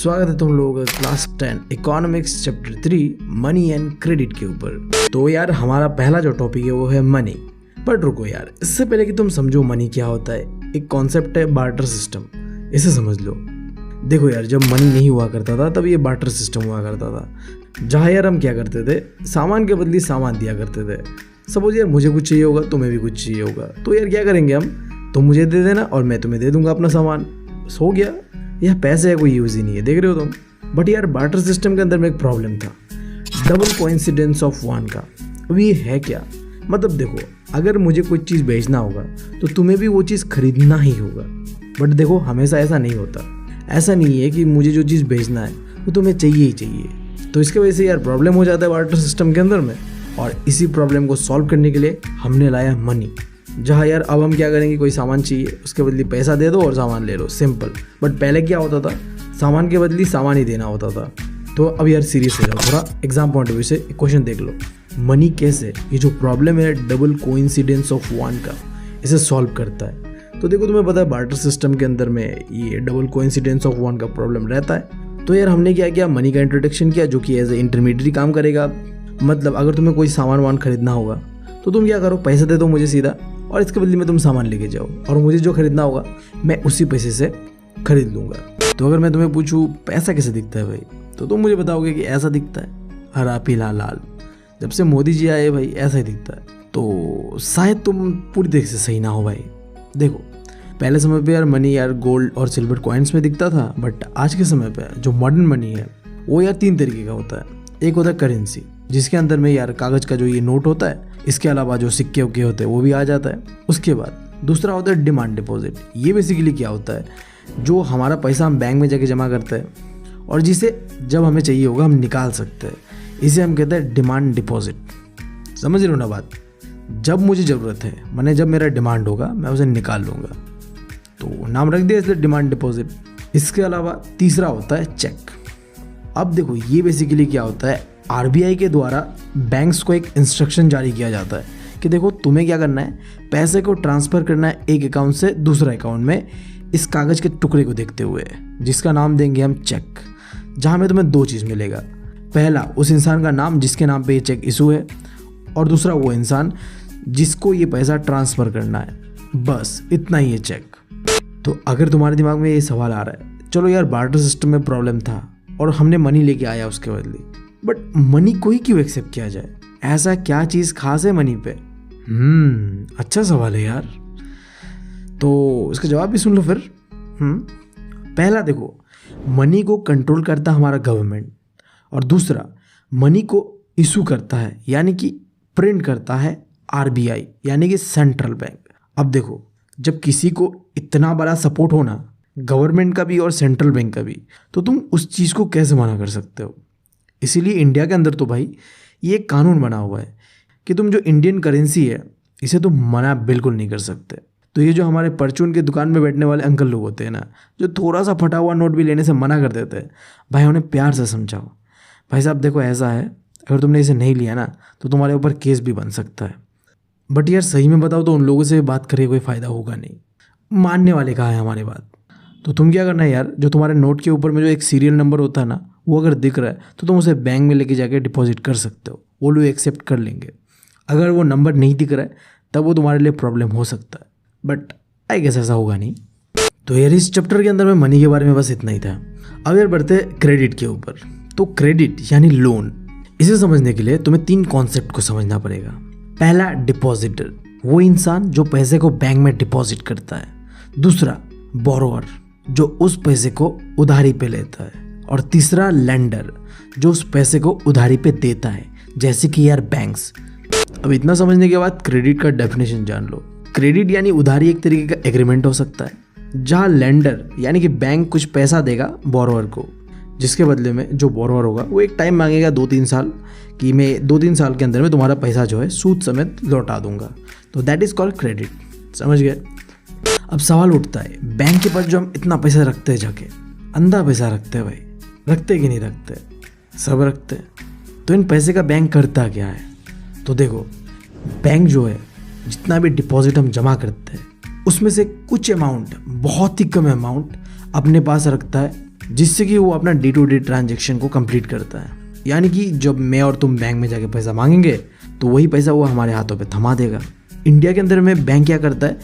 स्वागत है तुम लोगों का class 10 economics chapter 3 money and credit के ऊपर। तो यार हमारा पहला जो टॉपिक है वो है मनी। बट रुको यार, इससे पहले कि तुम समझो मनी क्या होता है, एक कॉन्सेप्ट है बार्टर सिस्टम, इसे समझ लो। देखो यार, जब मनी नहीं हुआ करता था तब ये बार्टर सिस्टम हुआ करता था, जहाँ यार हम क्या करते थे, सामान के बदले सामान दिया करते थे। सपोज यार मुझे कुछ चाहिए होगा, तुम्हें भी कुछ चाहिए होगा, तो यार क्या करेंगे हम, तुम मुझे दे देना और मैं तुम्हें दे दूंगा अपना सामान, हो गया। यह पैसे है, कोई यूज़ ही नहीं है, देख रहे हो तुम। बट यार बार्टर सिस्टम के अंदर में एक प्रॉब्लम था, डबल कोइंसिडेंस ऑफ वन का। अब ये है क्या, मतलब देखो, अगर मुझे कोई चीज़ बेचना होगा तो तुम्हें भी वो चीज़ खरीदना ही होगा। बट देखो हमेशा ऐसा नहीं होता, ऐसा नहीं है कि मुझे जो चीज़ बेचना है वो तुम्हें चाहिए ही चाहिए। तो इसके वजह से यार प्रॉब्लम हो जाता है बार्टर सिस्टम के अंदर में। और इसी प्रॉब्लम को सॉल्व करने के लिए हमने लाया मनी, जहाँ यार अब हम क्या करेंगे, कोई सामान चाहिए उसके बदले पैसा दे दो और सामान ले लो, सिंपल। बट पहले क्या होता था, सामान के बदले सामान ही देना होता था। तो अब यार सीरियस हो जाओ थोड़ा, एग्जाम पॉइंट ऑफ व्यू से क्वेश्चन देख लो। मनी कैसे ये जो प्रॉब्लम है डबल कोइंसिडेंस ऑफ वन का, इसे सॉल्व करता है। तो देखो तुम्हें पता है बार्टर सिस्टम के अंदर में ये डबल कोइंसिडेंस ऑफ वन का प्रॉब्लम रहता है। तो यार हमने क्या किया, मनी का इंट्रोडक्शन किया जो कि एज ए इंटरमीडिएट काम करेगा। मतलब अगर तुम्हें कोई सामान वान खरीदना होगा तो तुम क्या करो, पैसे दे दो मुझे सीधा और इसके बदले में तुम सामान लेके जाओ, और मुझे जो खरीदना होगा मैं उसी पैसे से खरीद लूँगा। तो अगर मैं तुम्हें पूछूं पैसा कैसे दिखता है भाई, तो तुम मुझे बताओगे कि ऐसा दिखता है, हरा पीला लाल। जब से मोदी जी आए भाई ऐसा ही दिखता है। तो शायद तुम पूरी तरीके से सही ना हो भाई। देखो पहले समय पे यार मनी यार गोल्ड और सिल्वर कॉइन्स में दिखता था, बट आज के समय पे जो मॉडर्न मनी है वो यार 3 तरीके का होता है। एक होता है करेंसी, जिसके अंदर में यार कागज़ का जो ये नोट होता है, इसके अलावा जो सिक्के उक्के होते हैं वो भी आ जाता है। उसके बाद दूसरा होता है डिमांड डिपॉजिट। ये बेसिकली क्या होता है, जो हमारा पैसा हम बैंक में जाके जमा करते हैं और जिसे जब हमें चाहिए होगा हम निकाल सकते हैं, इसे हम कहते हैं डिमांड डिपॉजिट। समझ रहे हो ना बात, जब मुझे ज़रूरत है, मैंने जब मेरा डिमांड होगा मैं उसे निकाल लूँगा, तो नाम रख दिया इसलिए डिमांड डिपॉजिट। इसके अलावा तीसरा होता है चेक। अब देखो ये बेसिकली क्या होता है, आरबीआई के द्वारा बैंक्स को एक इंस्ट्रक्शन जारी किया जाता है कि देखो तुम्हें क्या करना है, पैसे को ट्रांसफ़र करना है एक अकाउंट से दूसरे अकाउंट में, इस कागज़ के टुकड़े को देखते हुए, जिसका नाम देंगे हम चेक। जहाँ में तुम्हें 2 चीज़ मिलेगा, पहला उस इंसान का नाम जिसके नाम पे ये चेक इशू है, और दूसरा वो इंसान जिसको ये पैसा ट्रांसफ़र करना है। बस इतना ही है चेक। तो अगर तुम्हारे दिमाग में ये सवाल आ रहा है, चलो यार बार्टर सिस्टम में प्रॉब्लम था और हमने मनी लेके आया उसके बदले, बट मनी को ही क्यों एक्सेप्ट किया जाए, ऐसा क्या चीज़ खास है मनी पे? अच्छा सवाल है यार, तो इसका जवाब भी सुन लो फिर। पहला देखो, मनी को कंट्रोल करता है हमारा गवर्नमेंट, और दूसरा मनी को इशू करता है यानी कि प्रिंट करता है आरबीआई यानी कि सेंट्रल बैंक। अब देखो जब किसी को इतना बड़ा सपोर्ट होना, गवर्नमेंट का भी और सेंट्रल बैंक का भी, तो तुम उस चीज़ को कैसे मना कर सकते हो। इसीलिए इंडिया के अंदर तो भाई ये कानून बना हुआ है कि तुम जो इंडियन करेंसी है इसे तुम मना बिल्कुल नहीं कर सकते। तो ये जो हमारे परचून की दुकान में बैठने वाले अंकल लोग होते हैं ना, जो थोड़ा सा फटा हुआ नोट भी लेने से मना कर देते हैं, भाई उन्हें प्यार से समझाओ, भाई साहब देखो ऐसा है, अगर तुमने इसे नहीं लिया ना तो तुम्हारे ऊपर केस भी बन सकता है। बट यार सही में बताओ तो उन लोगों से बात करे कोई फ़ायदा होगा नहीं, मानने वाले कहाँ है हमारी बात। तो तुम क्या करना है यार, जो तुम्हारे नोट के ऊपर में जो एक सीरियल नंबर होता है ना, वो अगर दिख रहा है तो तुम उसे बैंक में लेके जाके डिपॉजिट कर सकते हो, वो लोग एक्सेप्ट कर लेंगे। अगर वो नंबर नहीं दिख रहा है तब वो तुम्हारे लिए प्रॉब्लम हो सकता है, बट आई गेस ऐसा होगा नहीं। तो यार इस चैप्टर के अंदर में मनी के बारे में बस इतना ही था। अब यार बढ़ते क्रेडिट के ऊपर। तो क्रेडिट यानी लोन, इसे समझने के लिए तुम्हें 3 कॉन्सेप्ट को समझना पड़ेगा। पहला डिपॉजिटर, वो इंसान जो पैसे को बैंक में डिपॉजिट करता है। दूसरा बोरोवर, जो उस पैसे को उधारी पे लेता है। और तीसरा लेंडर, जो उस पैसे को उधारी पे देता है, जैसे कि यार बैंक्स। अब इतना समझने के बाद क्रेडिट का डेफिनेशन जान लो। क्रेडिट यानी उधारी एक तरीके का एग्रीमेंट हो सकता है, जहाँ लेंडर यानी कि बैंक कुछ पैसा देगा बोरोवर को, जिसके बदले में जो बोरोवर होगा वो एक टाइम मांगेगा 2-3 साल कि मैं 2-3 साल के अंदर में तुम्हारा पैसा जो है सूद समेत लौटा दूंगा। तो दैट इज़ कॉल्ड क्रेडिट, समझ गए। अब सवाल उठता है, बैंक के पास जो हम इतना पैसा रखते हैं, जाके अंधा पैसा रखते हैं भाई, रखते कि नहीं रखते? सब रखते हैं। तो इन पैसे का बैंक करता क्या है? तो देखो बैंक जो है जितना भी डिपॉजिट हम जमा करते हैं उसमें से कुछ अमाउंट, बहुत ही कम अमाउंट अपने पास रखता है जिससे कि वो अपना डे टू डे ट्रांजेक्शन को कंप्लीट करता है। यानी कि जब मैं और तुम बैंक में जाके पैसा मांगेंगे तो वही पैसा वो हमारे हाथों पे थमा देगा। इंडिया के अंदर में बैंक क्या करता है,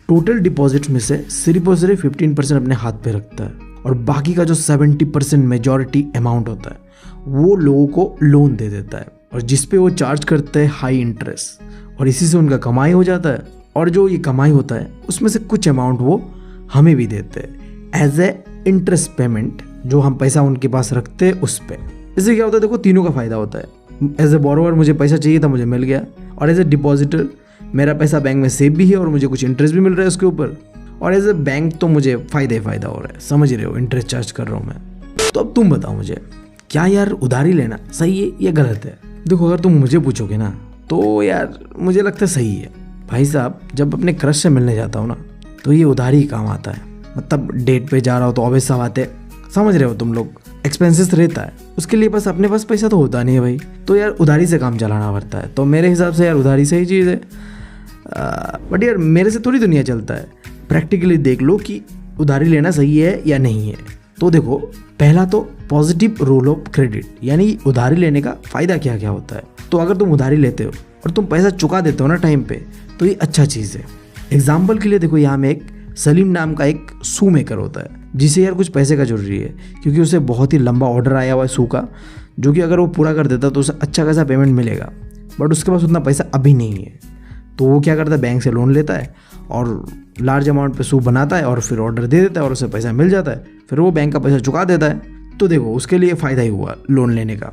टोटल डिपॉजिट में से सिर्फ और सिर्फ 15% अपने हाथ पे रखता है और बाकी का जो 70% मेजॉरिटी अमाउंट होता है वो लोगों को लोन दे देता है, और जिस पे वो चार्ज करते हैं हाई इंटरेस्ट, और इसी से उनका कमाई हो जाता है। और जो ये कमाई होता है उसमें से कुछ अमाउंट वो हमें भी देते हैं एज ए इंटरेस्ट पेमेंट, जो हम पैसा उनके पास रखते हैं उस पर। इससे क्या होता है, देखो तीनों का फायदा होता है। एज ए बोरोवर मुझे पैसा चाहिए था, मुझे मिल गया, और एज ए डिपॉजिटर मेरा पैसा बैंक में सेव भी है और मुझे कुछ इंटरेस्ट भी मिल रहा है उसके ऊपर, और एज ए बैंक तो मुझे फ़ायदा ही फ़ायदा हो रहा है। समझ रहे हो, इंटरेस्ट चार्ज कर रहा हूँ मैं। तो अब तुम बताओ मुझे, क्या यार उधारी लेना सही है या गलत है? देखो अगर तुम मुझे पूछोगे ना तो यार मुझे लगता है सही है। भाई साहब, जब अपने क्रश से मिलने जाता हूँ ना तो ये उधारी ही काम आता है। मतलब डेट पे जा रहा हो तो ऑब्वियस सा बात है, समझ रहे हो तुम लोग, एक्सपेंसेस रहता है, उसके लिए बस अपने पास पैसा तो होता नहीं है भाई, तो यार उधारी से काम चलाना पड़ता है। तो मेरे हिसाब से यार उधारी सही चीज़ है। बट यार मेरे से थोड़ी दुनिया चलता है। प्रैक्टिकली देख लो कि उधारी लेना सही है या नहीं है। तो देखो, पहला तो पॉजिटिव रोल ऑफ क्रेडिट, यानी उधारी लेने का फ़ायदा क्या क्या होता है। तो अगर तुम उधारी लेते हो और तुम पैसा चुका देते हो ना टाइम पे, तो ये अच्छा चीज़ है। एग्जाम्पल के लिए देखो, यहाँ में एक सलीम नाम का एक शू मेकर होता है, जिसे यार कुछ पैसे का जरूरी है, क्योंकि उसे बहुत ही लंबा ऑर्डर आया हुआ है शू का, जो कि अगर वो पूरा कर देता तो उसे अच्छा खासा पेमेंट मिलेगा। बट उसके पास उतना पैसा अभी नहीं है, तो वो क्या करता है, बैंक से लोन लेता है और लार्ज अमाउंट पे शू बनाता है और फिर ऑर्डर दे देता है और उसे पैसा मिल जाता है। फिर वो बैंक का पैसा चुका देता है। तो देखो उसके लिए फ़ायदा ही हुआ लोन लेने का।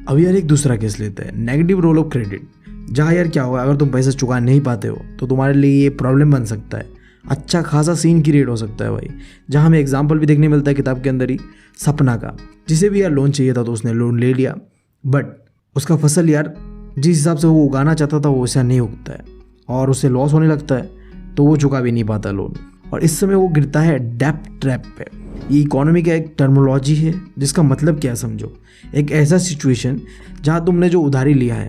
अब यार एक दूसरा केस लेते हैं, नेगेटिव रोल ऑफ क्रेडिट, जहाँ यार क्या होगा, अगर तुम पैसा चुका नहीं पाते हो तो तुम्हारे लिए ये प्रॉब्लम बन सकता है, अच्छा खासा सीन क्रिएट हो सकता है भाई। जहाँ हमें एग्जाम्पल भी देखने मिलता है किताब के अंदर ही, सपना का, जिसे भी यार लोन चाहिए था तो उसने लोन ले लिया, बट उसका फसल यार जिस हिसाब से वो उगाना चाहता था वो वैसा नहीं उगता है और उसे लॉस होने लगता है, तो वो चुका भी नहीं पाता लोन, और इस समय वो गिरता है डेब्ट ट्रैप पे। ये इकोनॉमी का एक टर्मोलॉजी है, जिसका मतलब क्या समझो, एक ऐसा सिचुएशन जहाँ तुमने जो उधारी लिया है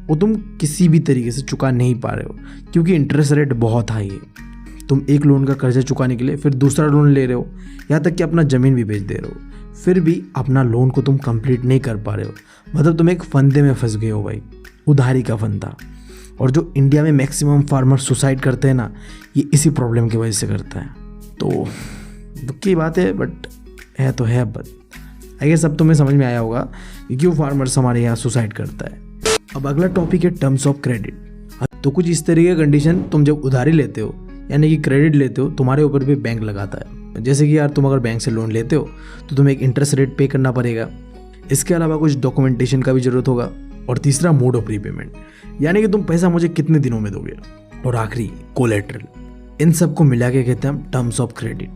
वो तुम किसी भी तरीके से चुका नहीं पा रहे हो, क्योंकि इंटरेस्ट रेट बहुत हाई है। तुम एक लोन का कर्जा चुकाने के लिए फिर दूसरा लोन ले रहे हो, यहाँ तक कि अपना ज़मीन भी बेच दे रहे हो, फिर भी अपना लोन को तुम कंप्लीट नहीं कर पा रहे हो। मतलब तुम एक फंदे में फंस गए हो भाई, उधारी का फंदा। और जो इंडिया में मैक्सिमम फार्मर सुसाइड करते हैं ना, ये इसी प्रॉब्लम की वजह से करता है। तो दुख की बात है, बट है तो है। बट आई गेस अब तुम्हें समझ में आया होगा कि क्यों फार्मर्स हमारे यहाँ सुसाइड करता है। अब अगला टॉपिक है टर्म्स ऑफ क्रेडिट। तो कुछ इस तरीके की कंडीशन तुम जब उधारी लेते हो यानी कि क्रेडिट लेते हो, तुम्हारे ऊपर भी बैंक लगाता है। जैसे कि यार तुम अगर बैंक से लोन लेते हो तो तुम्हें एक इंटरेस्ट रेट पे करना पड़ेगा। इसके अलावा कुछ डॉक्यूमेंटेशन का भी ज़रूरत होगा, और तीसरा मोड ऑफ रीपेमेंट, यानी कि तुम पैसा मुझे कितने दिनों में दोगे, और आखिरी कोलेट्रल। इन सबको मिला के कहते हैं हम टर्म्स ऑफ क्रेडिट।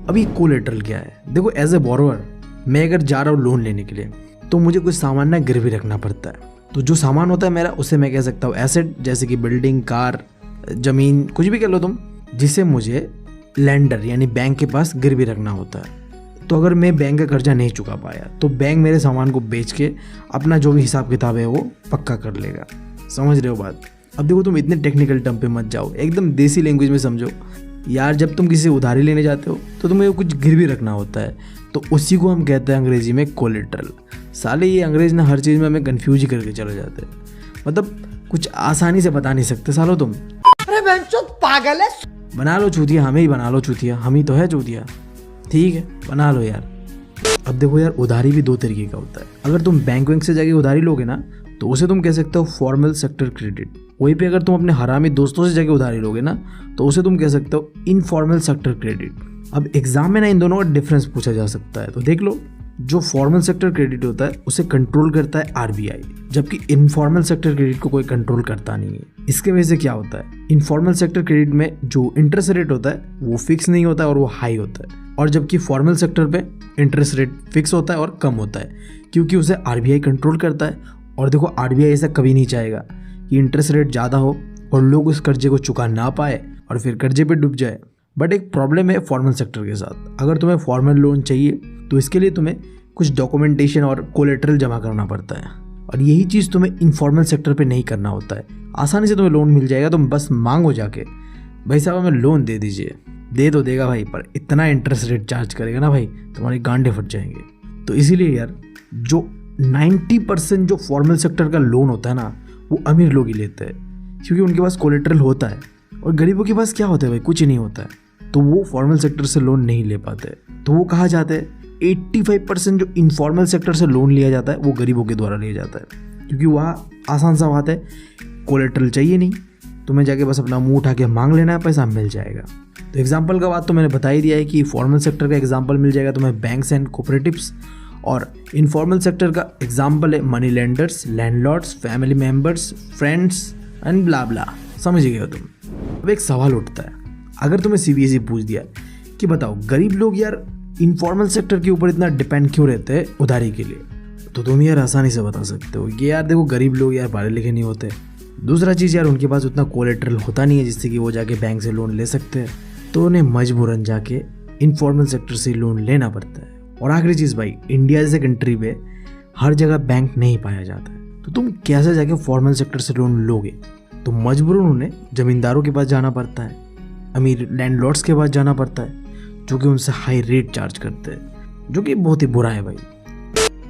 अभी कोलेट्रल क्या है? देखो एज ए बोरोवर मैं अगर जा रहा हूँ लोन लेने के लिए तो मुझे कुछ सामान ना गिरवी रखना पड़ता है। तो जो सामान होता है मेरा, उसे मैं कह सकता हूँ एसेट, जैसे कि बिल्डिंग, कार, ज़मीन, कुछ भी कह लो तुम, जिसे मुझे लेंडर यानी बैंक के पास गिरवी रखना होता है। तो अगर मैं बैंक का कर्जा नहीं चुका पाया तो बैंक मेरे सामान को बेच के अपना जो भी हिसाब किताब है वो पक्का कर लेगा। समझ रहे हो बात? अब देखो तुम इतने टेक्निकल टर्म पे मत जाओ, एकदम देसी लैंग्वेज में समझो यार। जब तुम किसी उधारी लेने जाते हो तो तुम्हें कुछ गिरवी रखना होता है, तो उसी को हम कहते हैं अंग्रेजी में कोलेट्रल। साले ये अंग्रेज ना हर चीज़ में हमें कन्फ्यूज ही करके चले जाते हैं, मतलब कुछ आसानी से बता नहीं सकते सालो तुम। अरे बेंचोद पागल है। बना लो चूतिया, हमें ही बना लो चूतिया, हम ही तो है चूतिया। ठीक है, बना लो यार। अब देखो यार, उधारी भी दो तरीके का होता है। अगर तुम बैंक से जाके उधारी लोगे ना तो उसे तुम कह सकते हो फॉर्मल सेक्टर क्रेडिट। वहीं पे अगर तुम अपने हरामी दोस्तों से जाके उधारी लोगे ना तो उसे तुम कह सकते हो इनफॉर्मल सेक्टर क्रेडिट। अब एग्जाम में ना इन दोनों का डिफरेंस पूछा जा सकता है, तो देख लो। जो फॉर्मल सेक्टर क्रेडिट होता है उसे कंट्रोल करता है आरबीआई, जबकि इनफॉर्मल सेक्टर क्रेडिट को कोई कंट्रोल करता नहीं है। इसके वजह से क्या होता है, इनफॉर्मल सेक्टर क्रेडिट में जो इंटरेस्ट रेट होता है वो फिक्स नहीं होता है और वो हाई होता है, और जबकि फॉर्मल सेक्टर पे इंटरेस्ट रेट फिक्स होता है और कम होता है, क्योंकि उसे आरबीआई कंट्रोल करता है। और देखो आरबीआई ऐसा कभी नहीं चाहेगा कि इंटरेस्ट रेट ज़्यादा हो और लोग उस कर्जे को चुका ना पाए और फिर कर्जे पे डूब जाए। बट एक प्रॉब्लम है फॉर्मल सेक्टर के साथ, अगर तुम्हें फॉर्मल लोन चाहिए तो इसके लिए तुम्हें कुछ डॉक्यूमेंटेशन और कोलेट्रल जमा करना पड़ता है, और यही चीज़ तुम्हें इनफॉर्मल सेक्टर पे नहीं करना होता है। आसानी से तुम्हें लोन मिल जाएगा, तुम बस मांगो जाके, भाई साहब हमें लोन दे दीजिए, दे तो देगा भाई, पर इतना इंटरेस्ट रेट चार्ज करेगा ना भाई, तुम्हारे गांडे फट जाएंगे। तो इसीलिए यार जो 90% जो फॉर्मल सेक्टर का लोन होता है ना, वो अमीर लोग ही लेते हैं, क्योंकि उनके पास कोलेट्रल होता है। और गरीबों के पास क्या होता है भाई, कुछ ही नहीं होता है, तो वो फॉर्मल सेक्टर से लोन नहीं ले पाते। तो वो कहा जाता है 85% जो इनफॉर्मल सेक्टर से लोन लिया जाता है वो गरीबों के द्वारा लिया जाता है, क्योंकि वहाँ आसान सा बात है, कोलेट्रल चाहिए नहीं, तुम्हें जाके बस अपना मुंह उठा के मांग लेना है, पैसा मिल जाएगा। तो एग्जाम्पल का बात तो मैंने बता ही दिया है कि फॉर्मल सेक्टर का एग्जाम्पल मिल जाएगा तुम्हें बैंक्स एंड कोऑपरेटिव्स, और इनफॉर्मल सेक्टर का एग्जाम्पल है money lenders, landlords, family members, friends and blah blah. समझ गए हो तुम। अब एक सवाल उठता है, अगर तुम्हें सीबीएसई पूछ दिया कि बताओ गरीब लोग यार इनफॉर्मल सेक्टर के ऊपर इतना डिपेंड क्यों रहते हैं उधारी के लिए, तो तुम यार आसानी से बता सकते हो कि यार देखो गरीब लोग यार पढ़े लिखे नहीं होते। दूसरा चीज़ यार उनके पास उतना कोलेट्रल होता नहीं है जिससे कि वो जाके बैंक से लोन ले सकते हैं, तो उन्हें मजबूरन जाके इनफॉर्मल सेक्टर से लोन लेना पड़ता है। और आखिरी चीज़ भाई, इंडिया जैसे कंट्री में हर जगह बैंक नहीं पाया जाता है, तो तुम कैसे जाके फॉर्मल सेक्टर से लोन लोगे? तो मजबूरन उन्हें ज़मींदारों के पास जाना पड़ता है, अमीर लैंडलॉर्ड्स के पास जाना पड़ता है, जो कि उनसे हाई रेट चार्ज करते हैं, जो कि बहुत ही बुरा है भाई।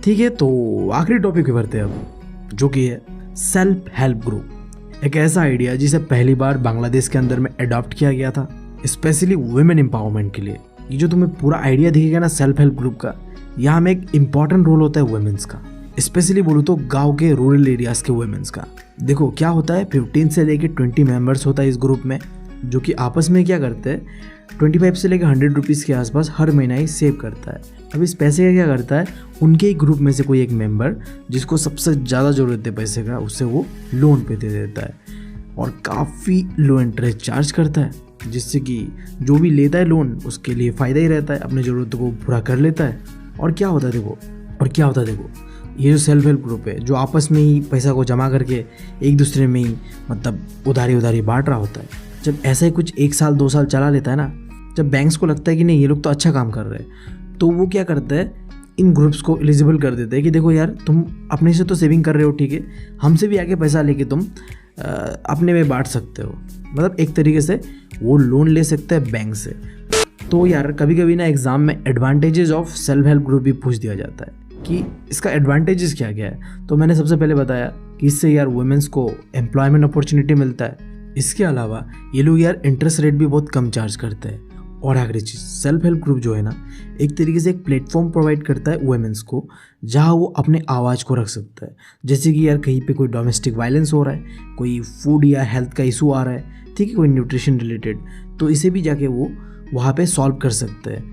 ठीक है, तो आखिरी टॉपिक पे बढ़ते हैं अब, जो कि है सेल्फ हेल्प ग्रुप। एक ऐसा आइडिया जिसे पहली बार बांग्लादेश के अंदर में अडॉप्ट किया गया था, स्पेशली वुमेन एम्पावरमेंट के लिए। ये जो तुम्हें पूरा आइडिया दिखेगा ना सेल्फ हेल्प ग्रुप का, यहाँ में एक इम्पॉर्टेंट रोल होता है वुमेन्स का, स्पेशली बोलूँ तो गांव के रूरल एरियाज के वुमेन्स का। देखो क्या होता है, 15 से लेके 20 मेंबर्स होता है इस ग्रुप में, जो कि आपस में क्या करते हैं, 25 से लेकर 100 रुपीज़ के आसपास हर महीना ही सेव करता है। अब इस पैसे का क्या करता है, उनके ही ग्रुप में से कोई एक मेंबर जिसको सबसे ज़्यादा ज़रूरत है पैसे का, उससे वो लोन पे दे देता है और काफ़ी लो इंटरेस्ट चार्ज करता है, जिससे कि जो भी लेता है लोन उसके लिए फ़ायदा ही रहता है, अपनी ज़रूरतों को पूरा कर लेता है। और क्या होता है देखो, ये जो सेल्फ हेल्प ग्रुप है, जो आपस में ही पैसा को जमा करके एक दूसरे में ही मतलब उधारी बांट रहा होता है, जब ऐसा ही कुछ 1 साल 2 साल चला लेता है ना, जब बैंक्स को लगता है कि नहीं ये लोग तो अच्छा काम कर रहे हैं, तो वो क्या करता है, इन ग्रुप्स को एलिजिबल कर देते हैं कि देखो यार तुम अपने से तो सेविंग कर रहे हो, ठीक है, हमसे भी आके पैसा लेके तुम अपने में बांट सकते हो। मतलब एक तरीके से वो लोन ले सकते हैं बैंक से। तो यार कभी कभी ना एग्ज़ाम में advantages of self help group भी पूछ दिया जाता है कि इसका एडवांटेजेस क्या क्या है। तो मैंने सबसे पहले बताया कि इससे यार वुमेन्स को एम्प्लॉयमेंट अपॉर्चुनिटी मिलता है। इसके अलावा ये लोग यार इंटरेस्ट रेट भी बहुत कम चार्ज करते हैं। और आखिरी चीज़, सेल्फ हेल्प ग्रुप जो है ना, एक तरीके से एक प्लेटफॉर्म प्रोवाइड करता है वुमेन्स को, जहाँ वो अपने आवाज़ को रख सकता है। जैसे कि यार कहीं पे कोई डोमेस्टिक वायलेंस हो रहा है, कोई फूड या हेल्थ का इशू आ रहा है, ठीक है, कोई न्यूट्रिशन रिलेटेड, तो इसे भी जाके वो वहाँ पे सॉल्व कर सकते हैं।